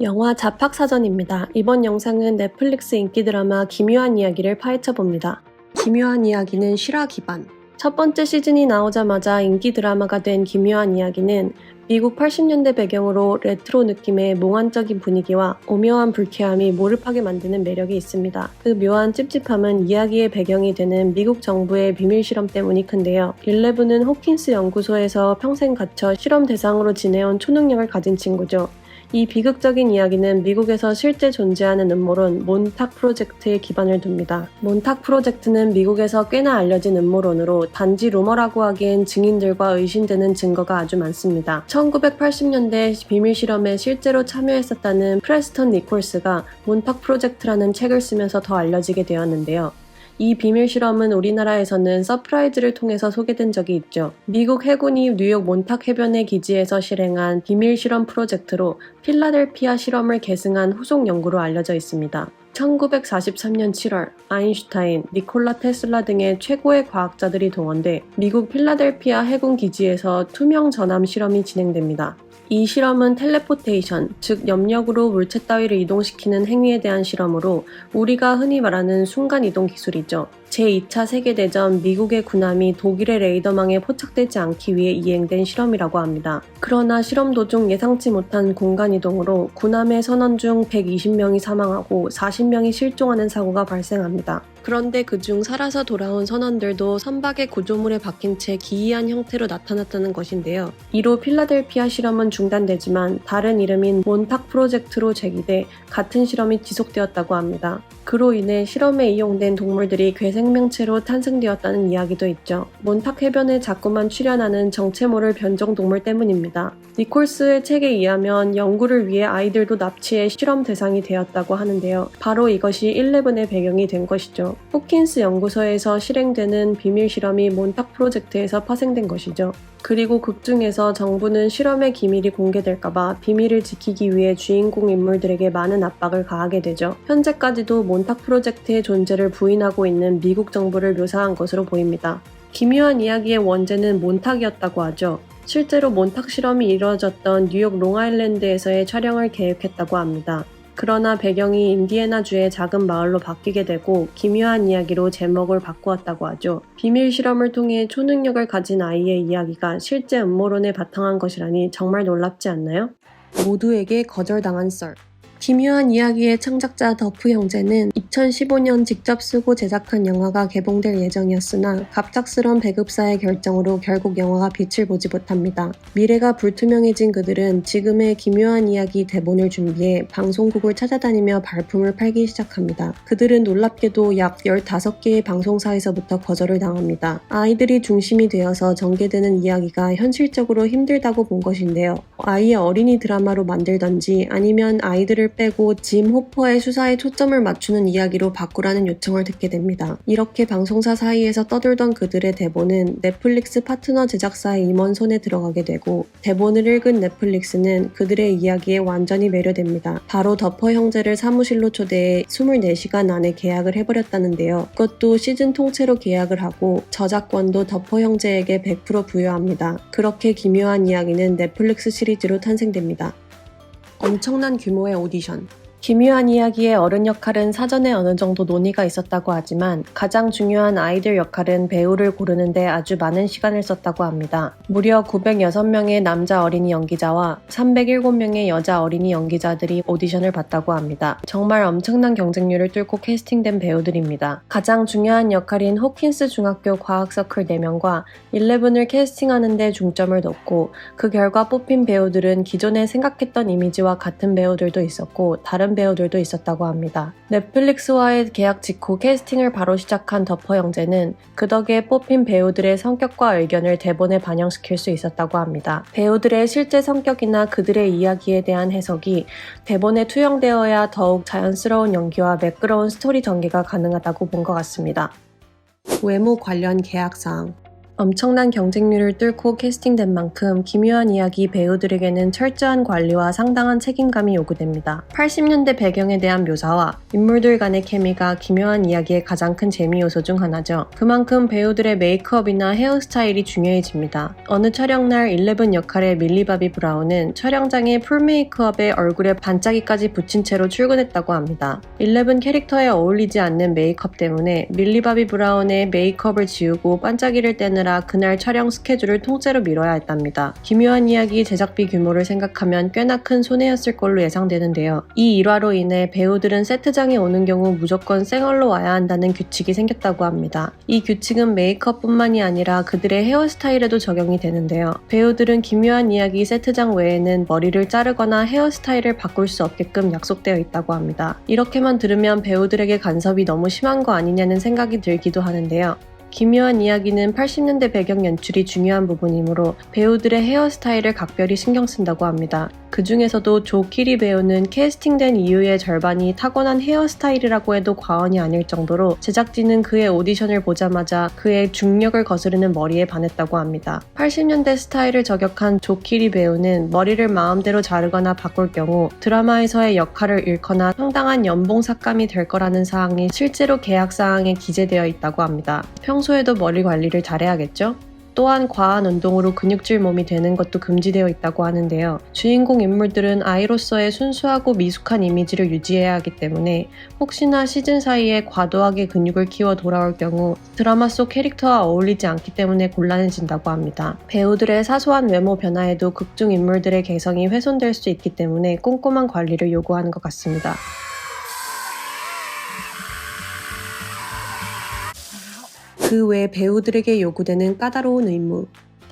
영화 잡학사전입니다. 이번 영상은 넷플릭스 인기 드라마 기묘한 이야기를 파헤쳐봅니다. 기묘한 이야기는 실화 기반. 첫 번째 시즌이 나오자마자 인기 드라마가 된 기묘한 이야기는 미국 80년대 배경으로 레트로 느낌의 몽환적인 분위기와 오묘한 불쾌함이 몰입하게 만드는 매력이 있습니다. 그 묘한 찝찝함은 이야기의 배경이 되는 미국 정부의 비밀 실험 때문이 큰데요. 11은 호킨스 연구소에서 평생 갇혀 실험 대상으로 지내온 초능력을 가진 친구죠. 이 비극적인 이야기는 미국에서 실제 존재하는 음모론 몬탁 프로젝트에 기반을 둡니다. 몬탁 프로젝트는 미국에서 꽤나 알려진 음모론으로 단지 루머라고 하기엔 증인들과 의심되는 증거가 아주 많습니다. 1980년대 비밀 실험에 실제로 참여했었다는 프레스턴 니콜스가 몬탁 프로젝트라는 책을 쓰면서 더 알려지게 되었는데요. 이 비밀 실험은 우리나라에서는 서프라이즈를 통해서 소개된 적이 있죠. 미국 해군이 뉴욕 몬탁 해변의 기지에서 실행한 비밀 실험 프로젝트로 필라델피아 실험을 계승한 후속 연구로 알려져 있습니다. 1943년 7월 아인슈타인, 니콜라 테슬라 등의 최고의 과학자들이 동원돼 미국 필라델피아 해군 기지에서 투명 전함 실험이 진행됩니다. 이 실험은 텔레포테이션, 즉 염력으로 물체 따위를 이동시키는 행위에 대한 실험으로 우리가 흔히 말하는 순간이동 기술이죠. 제2차 세계대전 미국의 군함이 독일의 레이더망에 포착되지 않기 위해 이행된 실험이라고 합니다. 그러나 실험 도중 예상치 못한 공간이동으로 군함의 선원 중 120명이 사망하고 40명이 실종하는 사고가 발생합니다. 그런데 그중 살아서 돌아온 선원들도 선박의 구조물에 박힌 채 기이한 형태로 나타났다는 것인데요. 이로 필라델피아 실험은 중단되지만 다른 이름인 몬탁 프로젝트로 제기돼 같은 실험이 지속되었다고 합니다. 그로 인해 실험에 이용된 동물들이 괴생명체로 탄생되었다는 이야기도 있죠. 몬탁 해변에 자꾸만 출현하는 정체 모를 변종동물 때문입니다. 니콜스의 책에 의하면 연구를 위해 아이들도 납치해 실험 대상이 되었다고 하는데요. 바로 이것이 11의 배경이 된 것이죠. 호킨스 연구소에서 실행되는 비밀 실험이 몬탁 프로젝트에서 파생된 것이죠. 그리고 극 중에서 정부는 실험의 기밀이 공개될까봐 비밀을 지키기 위해 주인공 인물들에게 많은 압박을 가하게 되죠. 현재까지도 몬탁 프로젝트의 존재를 부인하고 있는 미국 정부를 묘사한 것으로 보입니다. 기묘한 이야기의 원제는 몬탁이었다고 하죠. 실제로 몬탁 실험이 이루어졌던 뉴욕 롱아일랜드에서의 촬영을 계획했다고 합니다. 그러나 배경이 인디애나주의 작은 마을로 바뀌게 되고 기묘한 이야기로 제목을 바꾸었다고 하죠. 비밀 실험을 통해 초능력을 가진 아이의 이야기가 실제 음모론에 바탕한 것이라니 정말 놀랍지 않나요? 모두에게 거절당한 썰. 기묘한 이야기의 창작자 더프 형제는 2015년 직접 쓰고 제작한 영화가 개봉될 예정이었으나 갑작스런 배급사의 결정으로 결국 영화가 빛을 보지 못합니다. 미래가 불투명해진 그들은 지금의 기묘한 이야기 대본을 준비해 방송국을 찾아다니며 발품을 팔기 시작합니다. 그들은 놀랍게도 약 15개의 방송사에서부터 거절을 당합니다. 아이들이 중심이 되어서 전개되는 이야기가 현실적으로 힘들다고 본 것인데요. 아이의 어린이 드라마로 만들던지 아니면 아이들을 빼고 짐 호퍼의 수사에 초점을 맞추는 이야기로 바꾸라는 요청을 듣게 됩니다. 이렇게 방송사 사이에서 떠돌던 그들의 대본은 넷플릭스 파트너 제작사의 임원 손에 들어가게 되고 대본을 읽은 넷플릭스는 그들의 이야기에 완전히 매료됩니다. 바로 더퍼 형제를 사무실로 초대해 24시간 안에 계약을 해버렸다는데요. 그것도 시즌 통째로 계약을 하고 저작권도 더퍼 형제에게 100% 부여합니다. 그렇게 기묘한 이야기는 넷플릭스 시리즈로 탄생됩니다. 엄청난 규모의 오디션. 기묘한 이야기의 어른 역할은 사전에 어느 정도 논의가 있었다고 하지만 가장 중요한 아이들 역할은 배우를 고르는데 아주 많은 시간을 썼다고 합니다. 무려 906명의 남자 어린이 연기자와 307명의 여자 어린이 연기자들이 오디션을 봤다고 합니다. 정말 엄청난 경쟁률을 뚫고 캐스팅된 배우들입니다. 가장 중요한 역할인 호킨스 중학교 과학 서클 4명과 11을 캐스팅하는 데 중점을 뒀고 그 결과 뽑힌 배우들은 기존에 생각했던 이미지와 같은 배우들도 있었고 다른 배우들도 있었다고 합니다. 넷플릭스와의 계약 직후 캐스팅을 바로 시작한 더퍼 형제는 그 덕에 뽑힌 배우들의 성격과 의견을 대본에 반영시킬 수 있었다고 합니다. 배우들의 실제 성격이나 그들의 이야기에 대한 해석이 대본에 투영되어야 더욱 자연스러운 연기와 매끄러운 스토리 전개가 가능하다고 본 것 같습니다. 외모 관련 계약사항. 엄청난 경쟁률을 뚫고 캐스팅된 만큼 기묘한 이야기 배우들에게는 철저한 관리와 상당한 책임감이 요구됩니다. 80년대 배경에 대한 묘사와 인물들 간의 케미가 기묘한 이야기의 가장 큰 재미 요소 중 하나죠. 그만큼 배우들의 메이크업이나 헤어스타일이 중요해집니다. 어느 촬영날 11 역할의 밀리 바비 브라운은 촬영장에 풀 메이크업에 얼굴에 반짝이까지 붙인 채로 출근했다고 합니다. 11 캐릭터에 어울리지 않는 메이크업 때문에 밀리 바비 브라운의 메이크업을 지우고 반짝이를 떼느라 그날 촬영 스케줄을 통째로 미뤄야 했답니다. 기묘한 이야기 제작비 규모를 생각하면 꽤나 큰 손해였을 걸로 예상되는데요. 이 일화로 인해 배우들은 세트장에 오는 경우 무조건 쌩얼로 와야 한다는 규칙이 생겼다고 합니다. 이 규칙은 메이크업뿐만이 아니라 그들의 헤어스타일에도 적용이 되는데요. 배우들은 기묘한 이야기 세트장 외에는 머리를 자르거나 헤어스타일을 바꿀 수 없게끔 약속되어 있다고 합니다. 이렇게만 들으면 배우들에게 간섭이 너무 심한 거 아니냐는 생각이 들기도 하는데요. 기묘한 이야기는 80년대 배경 연출이 중요한 부분이므로 배우들의 헤어스타일을 각별히 신경 쓴다고 합니다. 그 중에서도 조 키리 배우는 캐스팅된 이유의 절반이 타고난 헤어스타일이라고 해도 과언이 아닐 정도로 제작진은 그의 오디션을 보자마자 그의 중력을 거스르는 머리에 반했다고 합니다. 80년대 스타일을 저격한 조 키리 배우는 머리를 마음대로 자르거나 바꿀 경우 드라마에서의 역할을 잃거나 상당한 연봉 삭감이 될 거라는 사항이 실제로 계약 사항에 기재되어 있다고 합니다. 평소에도 머리 관리를 잘해야겠죠? 또한 과한 운동으로 근육질 몸이 되는 것도 금지되어 있다고 하는데요. 주인공 인물들은 아이로서의 순수하고 미숙한 이미지를 유지해야 하기 때문에 혹시나 시즌 사이에 과도하게 근육을 키워 돌아올 경우 드라마 속 캐릭터와 어울리지 않기 때문에 곤란해진다고 합니다. 배우들의 사소한 외모 변화에도 극중 인물들의 개성이 훼손될 수 있기 때문에 꼼꼼한 관리를 요구하는 것 같습니다. 그 외 배우들에게 요구되는 까다로운 의무.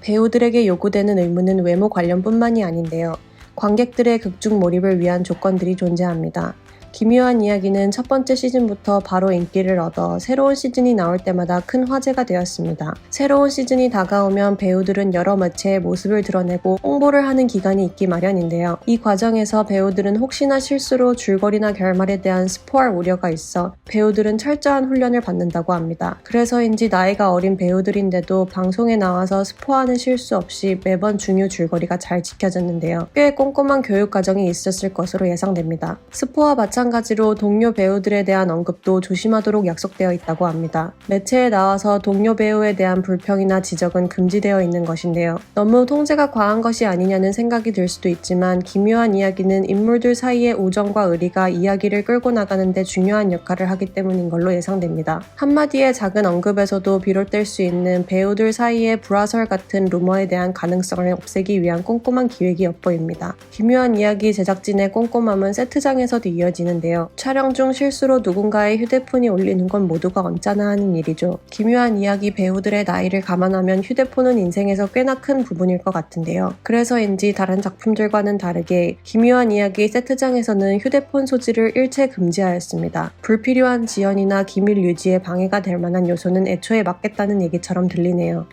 배우들에게 요구되는 의무는 외모 관련뿐만이 아닌데요. 관객들의 극중 몰입을 위한 조건들이 존재합니다. 기묘한 이야기는 첫 번째 시즌부터 바로 인기를 얻어 새로운 시즌이 나올 때마다 큰 화제가 되었습니다. 새로운 시즌이 다가오면 배우들은 여러 매체의 모습을 드러내고 홍보를 하는 기간이 있기 마련인데요. 이 과정에서 배우들은 혹시나 실수로 줄거리나 결말에 대한 스포할 우려가 있어 배우들은 철저한 훈련을 받는다고 합니다. 그래서인지 나이가 어린 배우들인데도 방송에 나와서 스포하는 실수 없이 매번 중요 줄거리가 잘 지켜졌는데요. 꽤 꼼꼼한 교육 과정이 있었을 것으로 예상됩니다. 스포와 마찬가지로 동료 배우들에 대한 언급도 조심하도록 약속되어 있다고 합니다. 매체에 나와서 동료 배우에 대한 불평이나 지적은 금지되어 있는 것인데요. 너무 통제가 과한 것이 아니냐는 생각이 들 수도 있지만 기묘한 이야기는 인물들 사이의 우정과 의리가 이야기를 끌고 나가는 데 중요한 역할을 하기 때문인 걸로 예상됩니다. 한마디의 작은 언급에서도 비롯될 수 있는 배우들 사이의 불화설 같은 루머에 대한 가능성을 없애기 위한 꼼꼼한 기획이 엿보입니다. 기묘한 이야기 제작진의 꼼꼼함은 세트장에서도 이어지는데요. 촬영 중 실수로 누군가의 휴대폰이 울리는 건 모두가 언짢아 하는 일이죠. 기묘한 이야기 배우들의 나이를 감안하면 휴대폰은 인생에서 꽤나 큰 부분일 것 같은데요. 그래서인지 다른 작품들과는 다르게 기묘한 이야기 세트장에서는 휴대폰 소지를 일체 금지하였습니다. 불필요한 지연이나 기밀 유지에 방해가 될 만한 요소는 애초에 막겠다는 얘기처럼 들리네요.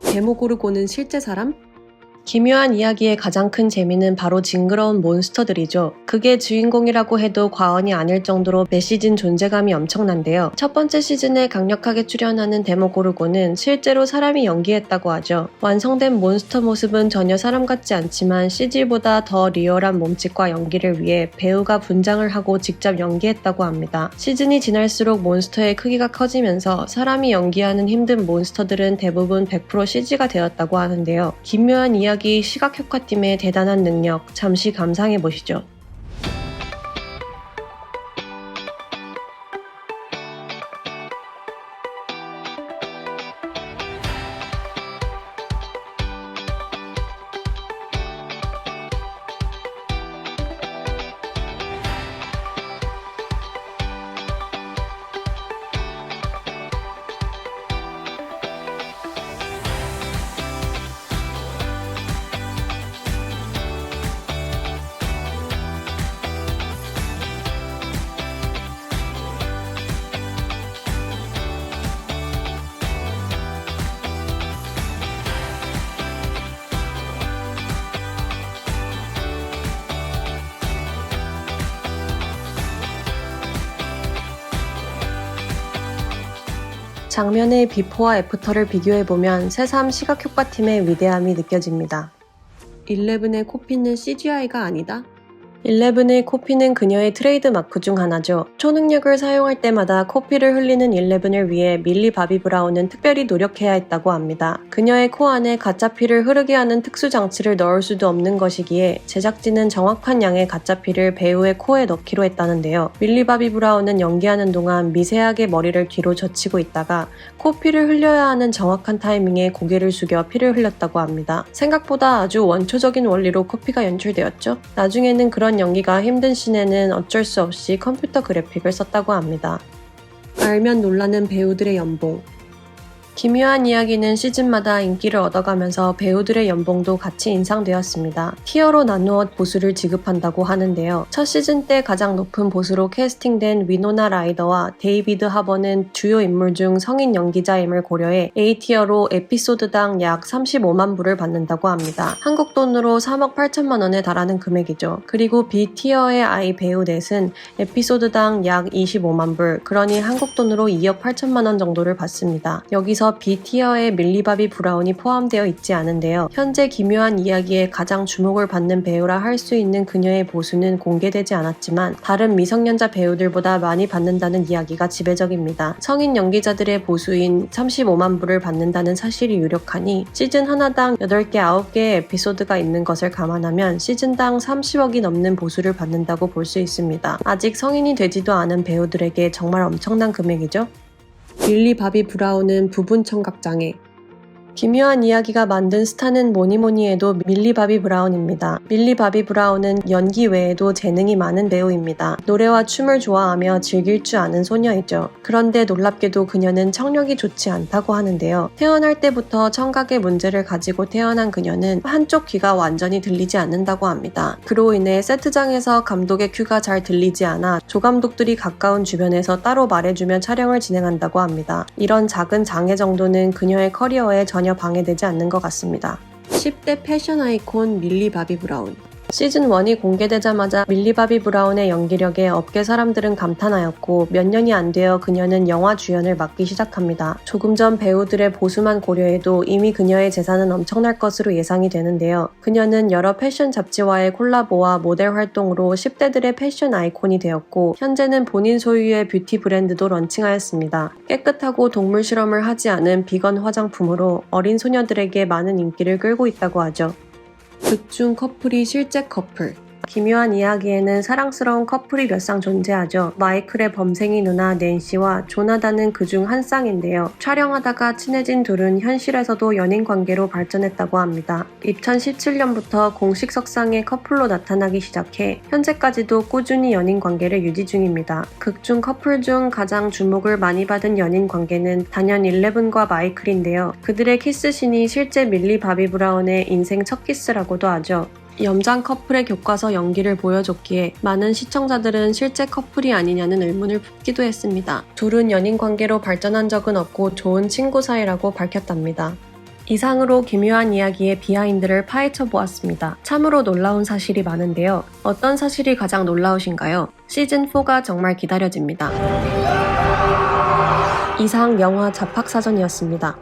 데모고르곤은 실제 사람? 기묘한 이야기의 가장 큰 재미는 바로 징그러운 몬스터들이죠. 그게 주인공이라고 해도 과언이 아닐 정도로 매 시즌 존재감이 엄청난데요. 첫 번째 시즌에 강력하게 출연하는 데모고르곤은 실제로 사람이 연기했다고 하죠. 완성된 몬스터 모습은 전혀 사람 같지 않지만 CG보다 더 리얼한 몸짓과 연기를 위해 배우가 분장을 하고 직접 연기했다고 합니다. 시즌이 지날수록 몬스터의 크기가 커지면서 사람이 연기하는 힘든 몬스터들은 대부분 100% CG가 되었다고 하는데요. 기묘한 이야기 시각효과팀의 대단한 능력, 잠시 감상해보시죠. 장면의 비포와 애프터를 비교해보면 새삼 시각효과팀의 위대함이 느껴집니다. 11의 코피는 CGI가 아니다? 11의 코피는 그녀의 트레이드 마크 중 하나죠. 초능력을 사용할 때마다 코피를 흘리는 11을 위해 밀리 바비 브라운은 특별히 노력해야 했다고 합니다. 그녀의 코 안에 가짜 피를 흐르게 하는 특수 장치를 넣을 수도 없는 것이기에 제작진은 정확한 양의 가짜 피를 배우의 코에 넣기로 했다는데요. 밀리 바비 브라운은 연기하는 동안 미세하게 머리를 뒤로 젖히고 있다가 코피를 흘려야 하는 정확한 타이밍에 고개를 숙여 피를 흘렸다고 합니다. 생각보다 아주 원초적인 원리로 코피가 연출되었죠. 나중에는 그런 연기가 힘든 씬에는 어쩔 수 없이 컴퓨터 그래픽을 썼다고 합니다. 알면 놀라는 배우들의 연봉. 기묘한 이야기는 시즌마다 인기를 얻어가면서 배우들의 연봉도 같이 인상되었습니다. 티어로 나누어 보수를 지급한다고 하는데요. 첫 시즌 때 가장 높은 보수로 캐스팅된 위노나 라이더와 데이비드 하버는 주요 인물 중 성인 연기자임을 고려해 A티어로 에피소드당 약 35만 불을 받는다고 합니다. 한국 돈으로 3억 8천만 원에 달하는 금액이죠. 그리고 B티어의 아이 배우 넷은 에피소드당 약 25만 불, 그러니 한국 돈으로 2억 8천만 원 정도를 받습니다. 여기서 B티어의 밀리 바비 브라운이 포함되어 있지 않은데요. 현재 기묘한 이야기에 가장 주목을 받는 배우라 할 수 있는 그녀의 보수는 공개되지 않았지만 다른 미성년자 배우들보다 많이 받는다는 이야기가 지배적입니다. 성인 연기자들의 보수인 35만 불을 받는다는 사실이 유력하니 시즌 하나당 8개, 9개의 에피소드가 있는 것을 감안하면 시즌당 30억이 넘는 보수를 받는다고 볼 수 있습니다. 아직 성인이 되지도 않은 배우들에게 정말 엄청난 금액이죠. 밀리 바비 브라운은 부분 청각장애. 기묘한 이야기가 만든 스타는 뭐니뭐니 해도 밀리 바비 브라운입니다. 밀리 바비 브라운은 연기 외에도 재능이 많은 배우입니다. 노래와 춤을 좋아하며 즐길 줄 아는 소녀이죠. 그런데 놀랍게도 그녀는 청력이 좋지 않다고 하는데요. 태어날 때부터 청각의 문제를 가지고 태어난 그녀는 한쪽 귀가 완전히 들리지 않는다고 합니다. 그로 인해 세트장에서 감독의 큐가 잘 들리지 않아 조감독들이 가까운 주변에서 따로 말해주며 촬영을 진행한다고 합니다. 이런 작은 장애 정도는 그녀의 커리어에 전혀 방해되지 않는 것 같습니다. 10대 패션 아이콘 밀리 바비 브라운. 시즌 1이 공개되자마자 밀리 바비 브라운의 연기력에 업계 사람들은 감탄하였고 몇 년이 안 되어 그녀는 영화 주연을 맡기 시작합니다. 조금 전 배우들의 보수만 고려해도 이미 그녀의 재산은 엄청날 것으로 예상이 되는데요. 그녀는 여러 패션 잡지와의 콜라보와 모델 활동으로 10대들의 패션 아이콘이 되었고 현재는 본인 소유의 뷰티 브랜드도 런칭하였습니다. 깨끗하고 동물 실험을 하지 않은 비건 화장품으로 어린 소녀들에게 많은 인기를 끌고 있다고 하죠. 극중 커플이 실제 커플. 기묘한 이야기에는 사랑스러운 커플이 몇 쌍 존재하죠. 마이클의 범생이 누나 낸시와 조나단은 그중 한 쌍인데요. 촬영하다가 친해진 둘은 현실에서도 연인 관계로 발전했다고 합니다. 2017년부터 공식 석상에 커플로 나타나기 시작해 현재까지도 꾸준히 연인 관계를 유지 중입니다. 극중 커플 중 가장 주목을 많이 받은 연인 관계는 단연 11과 마이클인데요. 그들의 키스신이 실제 밀리 바비 브라운의 인생 첫 키스라고도 하죠. 염장 커플의 교과서 연기를 보여줬기에 많은 시청자들은 실제 커플이 아니냐는 의문을 품기도 했습니다. 둘은 연인 관계로 발전한 적은 없고 좋은 친구 사이라고 밝혔답니다. 이상으로 기묘한 이야기의 비하인드를 파헤쳐 보았습니다. 참으로 놀라운 사실이 많은데요. 어떤 사실이 가장 놀라우신가요? 시즌4가 정말 기다려집니다. 이상 영화 잡학사전이었습니다.